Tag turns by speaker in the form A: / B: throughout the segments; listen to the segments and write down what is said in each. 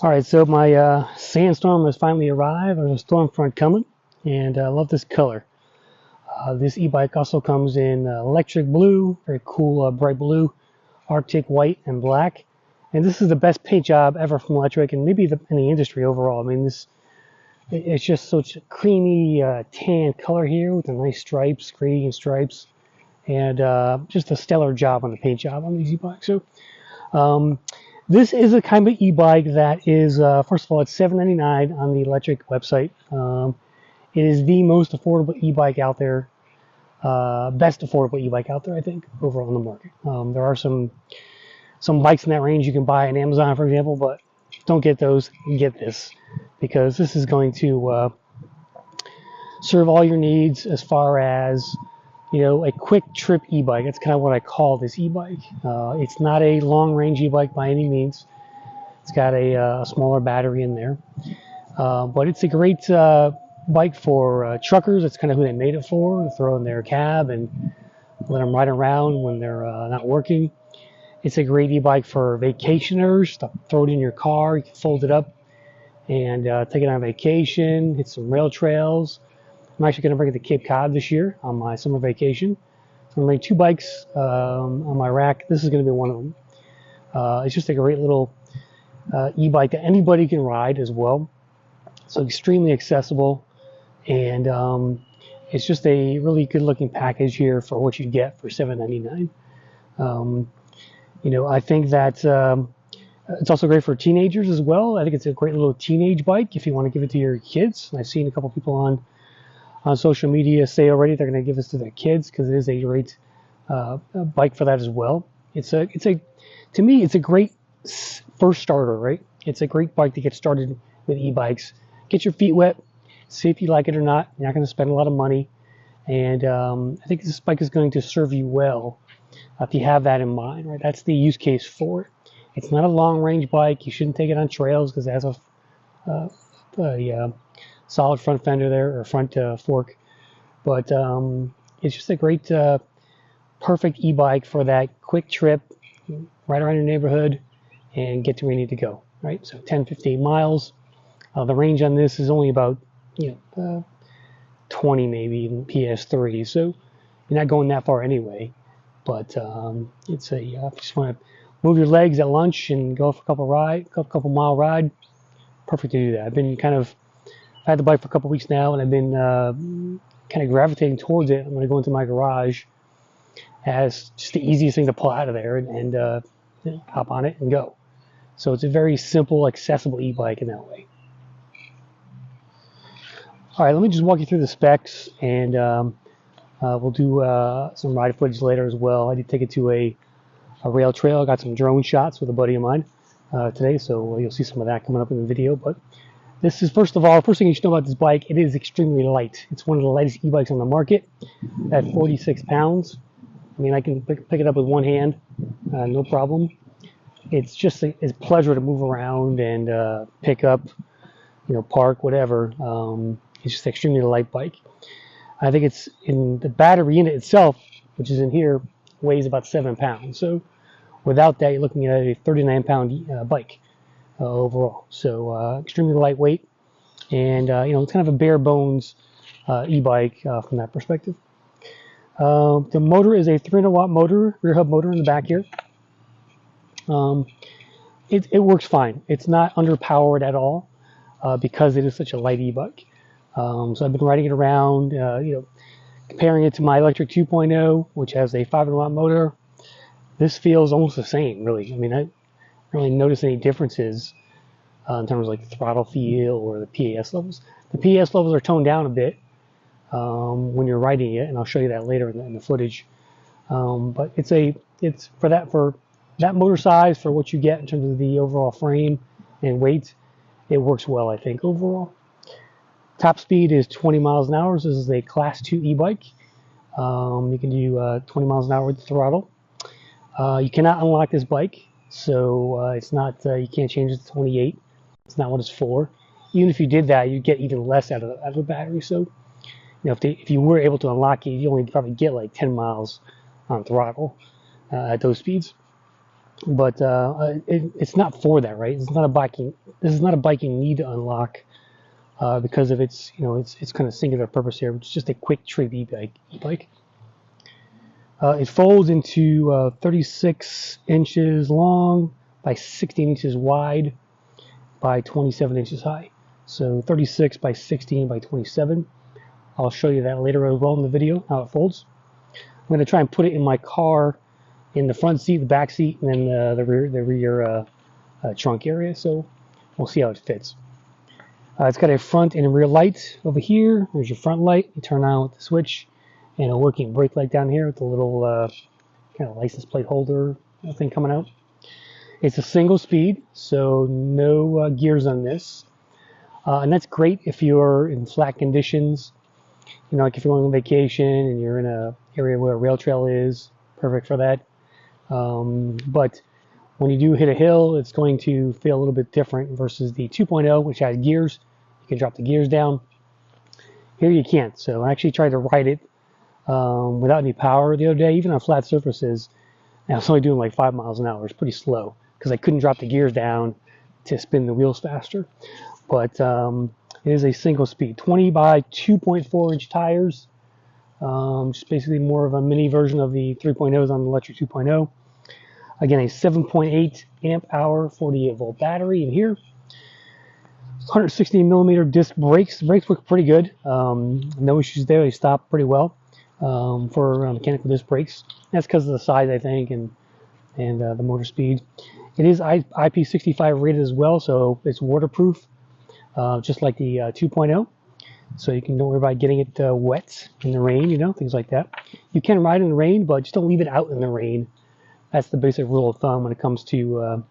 A: All right, so my sandstorm has finally arrived. There's a storm front coming, and I love this color. This e-bike also comes in electric blue, very cool bright blue, Arctic white, and black. And this is the best paint job ever from Lectric, and maybe in the industry overall. I mean, it's just such a creamy tan color here with the nice stripes, gradient stripes, and just a stellar job on the paint job on these e-bikes. So this is a kind of e-bike that is, first of all, it's $7.99 on the Lectric website. It is the most affordable e-bike out there, best affordable e-bike out there, I think, overall in the market. There are some bikes in that range you can buy on Amazon, for example, but don't get those. Get this, because this is going to serve all your needs as far as, you know, a quick trip e-bike. That's kind of what I call this e-bike. It's not a long range e-bike by any means. It's got a smaller battery in there, but it's a great bike for truckers. That's kind of who they made it for. To throw in their cab and let them ride around when they're not working. It's a great e-bike for vacationers. Throw it in your car. You can fold it up and take it on vacation. Hit some rail trails. I'm actually going to bring it to Cape Cod this year on my summer vacation. So I'm going to bring two bikes on my rack. This is going to be one of them. It's just a great little e-bike that anybody can ride as well. So extremely accessible, and it's just a really good-looking package here for what you get for $7.99. You know, I think that it's also great for teenagers as well. I think it's a great little teenage bike if you want to give it to your kids. I've seen a couple people on social media say already they're going to give this to their kids because it is a great bike for that as well. To me, it's a great first starter, right? It's a great bike to get started with e-bikes. Get your feet wet, see if you like it or not. You're not going to spend a lot of money, and I think this bike is going to serve you well if you have that in mind, right? That's the use case for it. It's not a long-range bike. You shouldn't take it on trails because it has a solid front fender there, or front fork. But it's just a great, perfect e-bike for that quick trip, right around your neighborhood, and get to where you need to go, right? So 10, 15 miles. The range on this is only about 20 maybe in PS3, so you're not going that far anyway. But it's a if you just want to move your legs at lunch and go for a couple mile ride, perfect to do that. I've had the bike for a couple weeks now, and I've been kind of gravitating towards it. I'm going to go into my garage as just the easiest thing to pull out of there and hop on it and go. So it's a very simple, accessible e-bike in that way. All right, let me just walk you through the specs, and we'll do some ride footage later as well. I did take it to a rail trail. I got some drone shots with a buddy of mine today, so you'll see some of that coming up in the video. But this is, first thing you should know about this bike, it is extremely light. It's one of the lightest e-bikes on the market at 46 pounds. I mean, I can pick it up with one hand, no problem. It's just a pleasure to move around and pick up, park, whatever. It's just an extremely light bike. I think it's in the battery unit itself, which is in here, weighs about 7 pounds. So without that, you're looking at a 39-pound bike overall. So extremely lightweight, and it's kind of a bare bones e-bike from that perspective. The motor is a 300-watt motor, rear hub motor in the back here. It works fine. It's not underpowered at all because it is such a light e-bike. So I've been riding it around, comparing it to my Lectric 2.0, which has a 500-watt motor. This feels almost the same, really. I mean, I don't really notice any differences in terms of like throttle feel or the PAS levels. The PAS levels are toned down a bit when you're riding it, and I'll show you that later in the footage. But it's for that motor size, for what you get in terms of the overall frame and weight, it works well, I think, overall. Top speed is 20 miles an hour. So this is a Class 2 e-bike. You can do 20 miles an hour with the throttle. You cannot unlock this bike, so it's not. You can't change it to 28. It's not what it's for. Even if you did that, you'd get even less out of the battery. So, if you were able to unlock it, you only probably get like 10 miles on throttle at those speeds. but it's not for that, right? It's not a biking. This is not a bike you need to unlock because of its, its kind of singular purpose here, which is just a quick trip e-bike. It folds into 36 inches long by 16 inches wide by 27 inches high. So 36 by 16 by 27. I'll show you that later as well in the video, how it folds. I'm going to try and put it in my car in the front seat, the back seat, and then the rear trunk area. So we'll see how it fits. It's got a front and a rear light over here. There's your front light. You turn on with the switch, and a working brake light down here with a little kind of license plate holder thing coming out. It's a single speed, so no gears on this. And that's great if you're in flat conditions. Like if you're going on vacation and you're in an area where a rail trail is, perfect for that. But when you do hit a hill, it's going to feel a little bit different versus the 2.0, which has gears. You can drop the gears down. Here you can't. So I actually tried to ride it without any power the other day, even on flat surfaces. And I was only doing like 5 miles an hour. It's pretty slow because I couldn't drop the gears down to spin the wheels faster. But it is a single speed, 20 by 2.4 inch tires. Just basically more of a mini version of the 3.0s on the Lectric 2.0. Again, a 7.8 amp hour, 48 volt battery in here. 160 millimeter disc brakes. The brakes look pretty good. No issues there. They stop pretty well for mechanical disc brakes. That's because of the size, I think, and the motor speed. It is IP65 rated as well, so it's waterproof, just like the 2.0. So you can don't worry about getting it wet in the rain, things like that. You can ride in the rain, but just don't leave it out in the rain. That's the basic rule of thumb when it comes to,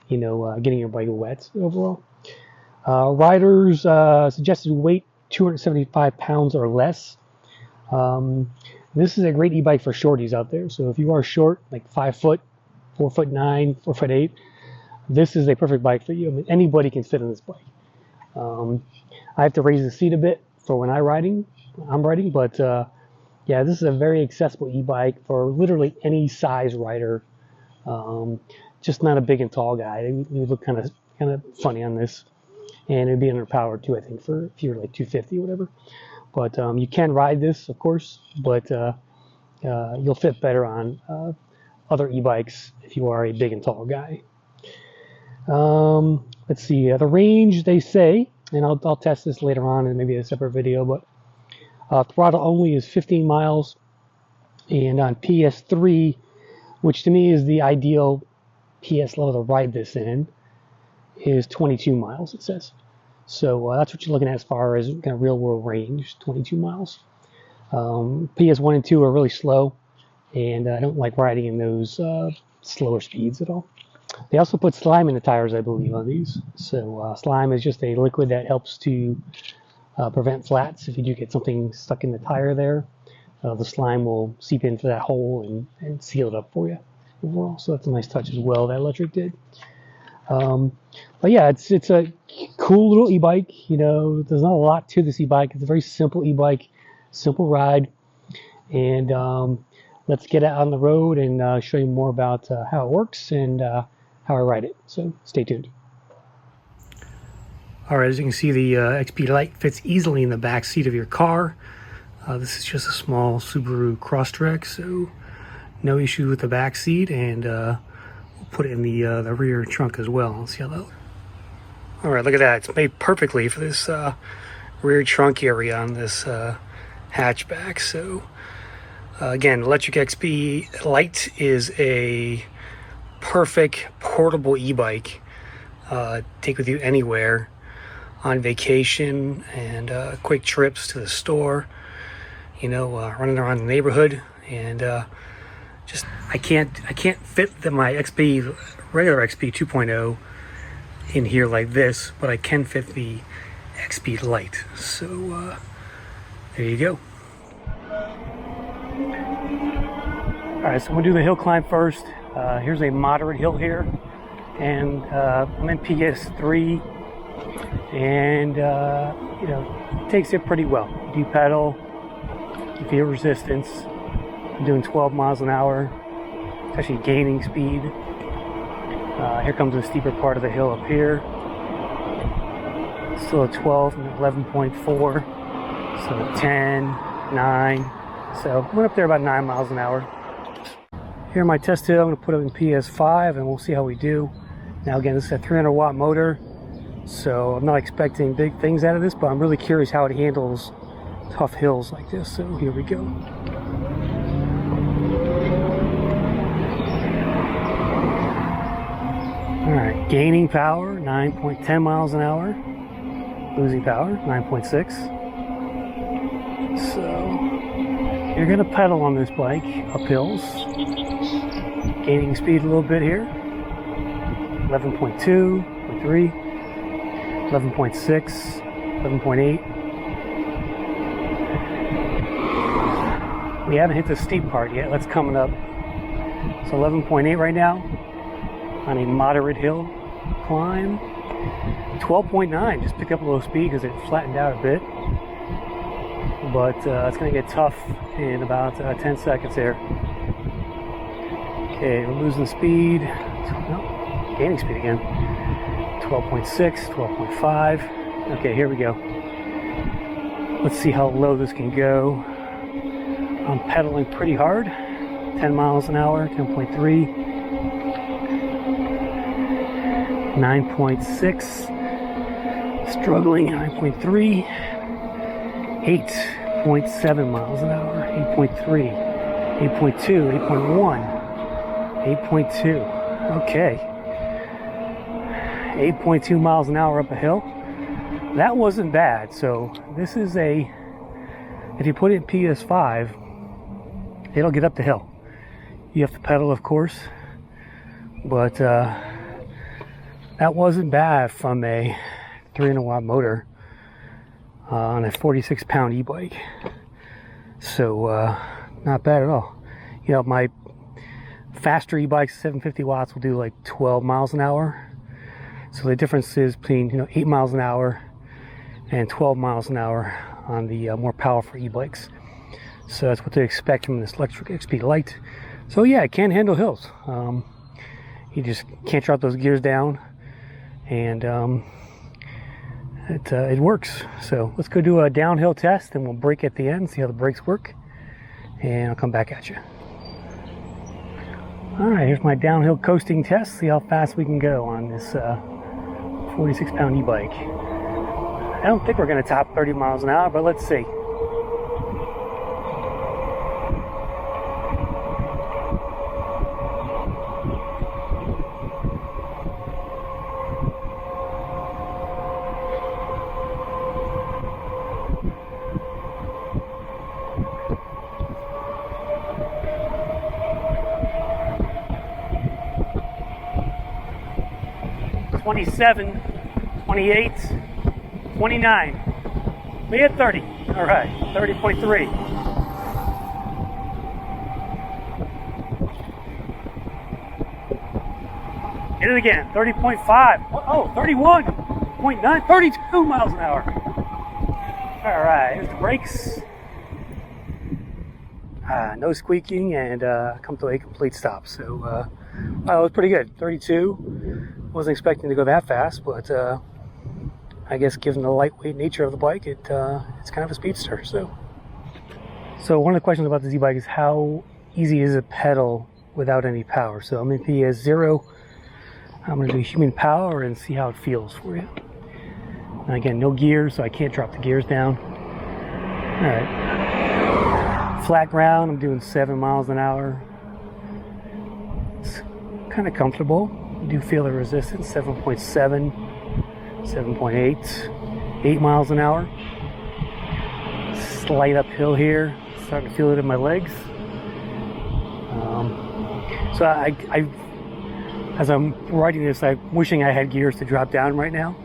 A: getting your bike wet overall. Riders suggested weight 275 pounds or less. This is a great e-bike for shorties out there. So if you are short, like 5 foot, 4'9", 4'8", this is a perfect bike for you. I mean, anybody can fit on this bike. I have to raise the seat a bit for when I'm riding, but yeah, this is a very accessible e-bike for literally any size rider. Just not a big and tall guy. You look kind of funny on this, and it'd be underpowered too, I think, for if you're like 250 or whatever. But you can ride this, of course, but you'll fit better on other e-bikes if you are a big and tall guy. Let's see, the range they say, and I'll test this later on in maybe a separate video, but throttle only is 15 miles, and on PS3, which to me is the ideal PS level to ride this in, is 22 miles, it says. So that's what you're looking at as far as kind of real world range, 22 miles. PS1 and 2 are really slow, and I don't like riding in those slower speeds at all. They also put slime in the tires, I believe, on these. So slime is just a liquid that helps to prevent flats. If you do get something stuck in the tire there, the slime will seep into that hole and seal it up for you overall. So that's a nice touch as well that Lectric did. But yeah, it's a cool little e-bike. There's not a lot to this e-bike. It's a very simple e-bike, simple ride. And let's get out on the road and show you more about how it works and how I ride it. So stay tuned. All right, as you can see, the XP Lite fits easily in the back seat of your car. This is just a small Subaru Crosstrek, so no issue with the back seat, and we'll put it in the rear trunk as well. Let's see how that looks. All right, look at that. It's made perfectly for this rear trunk area on this hatchback. So again, Lectric XP Lite is a perfect portable e-bike. Take with you anywhere, on vacation and quick trips to the store, running around the neighborhood, and just I can't fit my regular XP 2.0 in here like this, but I can fit the XP Lite. So there you go. All right, so we'll do the hill climb first. Here's a moderate hill here, and I'm in PS3, and it takes it pretty well. You pedal, you feel resistance. I'm doing 12 miles an hour. It's actually gaining speed. Here comes the steeper part of the hill up here. Still at 12 and 11.4. So 10, 9. So went up there about 9 miles an hour. Here my test hill, I'm going to put it in PS5 and we'll see how we do. Now again, this is a 300 watt motor, so I'm not expecting big things out of this, but I'm really curious how it handles tough hills like this. So here we go. Alright, gaining power, 9.10 miles an hour. Losing power, 9.6. So you're going to pedal on this bike up hills. Gaining speed a little bit here. 11.2, 0.3, 11.6, 11.8. We haven't hit the steep part yet. That's coming up. So 11.8 right now on a moderate hill climb. 12.9, just picked up a little speed because it flattened out a bit. But it's going to get tough in about 10 seconds here. Okay, we're losing speed. No, gaining speed again. 12.6, 12.5. Okay, here we go. Let's see how low this can go. I'm pedaling pretty hard. 10 miles an hour, 10.3. 9.6. Struggling, 9.3. 8.7 miles an hour, 8.3, 8.2, 8.1, 8.2. Okay. 8.2 miles an hour up a hill. That wasn't bad. So this is a, if you put it in PS5, it'll get up the hill. You have to pedal, of course, but that wasn't bad from a 300 watt motor on a 46 pound e-bike. So not bad at all. You know, my faster e-bikes, 750 watts, will do like 12 miles an hour. So the difference is between 8 miles an hour and 12 miles an hour on the more powerful e-bikes. So that's what they expect from this Lectric XP Lite. So yeah, it can handle hills. You just can't drop those gears down, and it works. So let's go do a downhill test, and we'll brake at the end, see how the brakes work, and I'll come back at you. Alright, here's my downhill coasting test. See how fast we can go on this 46 pound e-bike. I don't think we're going to top 30 miles an hour, but let's see. $27, $28, $29. We hit 30. All right, 30.3. Hit it again, 30.5. Oh, 31.9, 32 miles an hour. All right, here's the brakes. No squeaking, and come to a complete stop. So, well, it was pretty good. 32. Wasn't expecting to go that fast, but I guess given the lightweight nature of the bike, it's kind of a speedster. So one of the questions about this e-bike is how easy is it to pedal without any power. So I'm going to be at 0. I'm going to do human power and see how it feels for you. And again, no gears, so I can't drop the gears down. All right. Flat ground, I'm doing 7 miles an hour. It's kind of comfortable. You do feel the resistance, 7.7, 7.8, 8 miles an hour. Slight uphill here, starting to feel it in my legs. So I as I'm writing this, I'm wishing I had gears to drop down right now.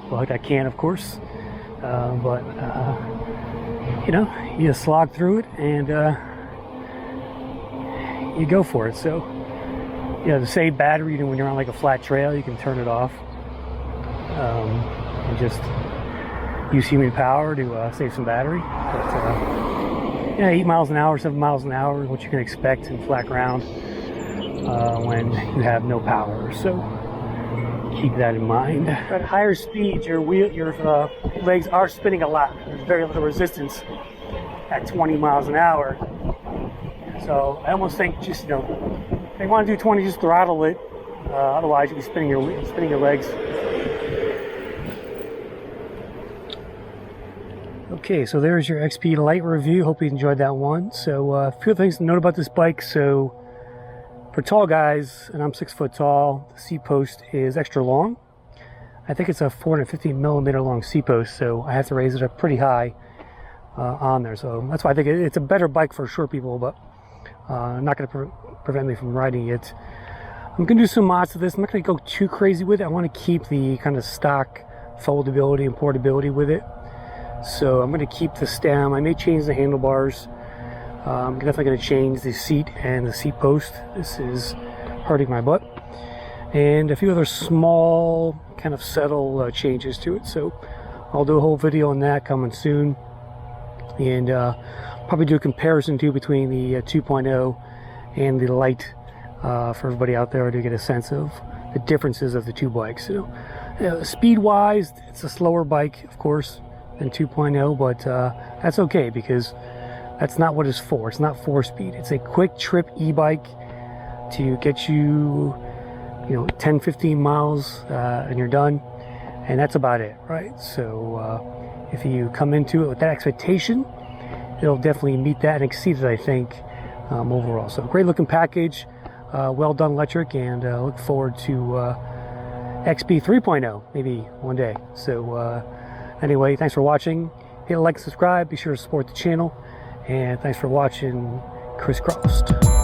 A: Well, I can, of course, but you just slog through it and you go for it. So. To save battery, when you're on like a flat trail, you can turn it off and just use human power to save some battery. But 8 miles an hour, 7 miles an hour is what you can expect in flat ground. when you have no power. So keep that in mind. At higher speeds, your legs are spinning a lot. There's very little resistance at 20 miles an hour. So I almost think just, if you want to do 20, just throttle it. Otherwise, you'll be spinning your legs. Okay, so there's your XP Lite review. Hope you enjoyed that one. So a few things to note about this bike. So for tall guys, and I'm 6 foot tall, the seat post is extra long. I think it's a 450 millimeter long seat post, so I have to raise it up pretty high on there. So that's why I think it's a better bike for short people, but not going to prevent me from riding it. I'm going to do some mods to this. I'm not going to go too crazy with it. I want to keep the kind of stock foldability and portability with it. So I'm going to keep the stem. I may change the handlebars. I'm definitely going to change the seat and the seat post. This is hurting my butt. And a few other small kind of subtle changes to it. So I'll do a whole video on that coming soon. And probably do a comparison too between the 2.0 and the Lite for everybody out there to get a sense of the differences of the two bikes. So speed wise, it's a slower bike, of course, than 2.0, but that's okay because that's not what it's for. It's not 4-speed. It's a quick trip e-bike to get you, 10-15 miles and you're done, and that's about it, right? So if you come into it with that expectation, it'll definitely meet that and exceed it, I think, overall. So great looking package, well done Lectric, and look forward to XP 3.0 maybe one day. So anyway, thanks for watching. Hit like and subscribe. Be sure to support the channel. And thanks for watching. Crisscrossed.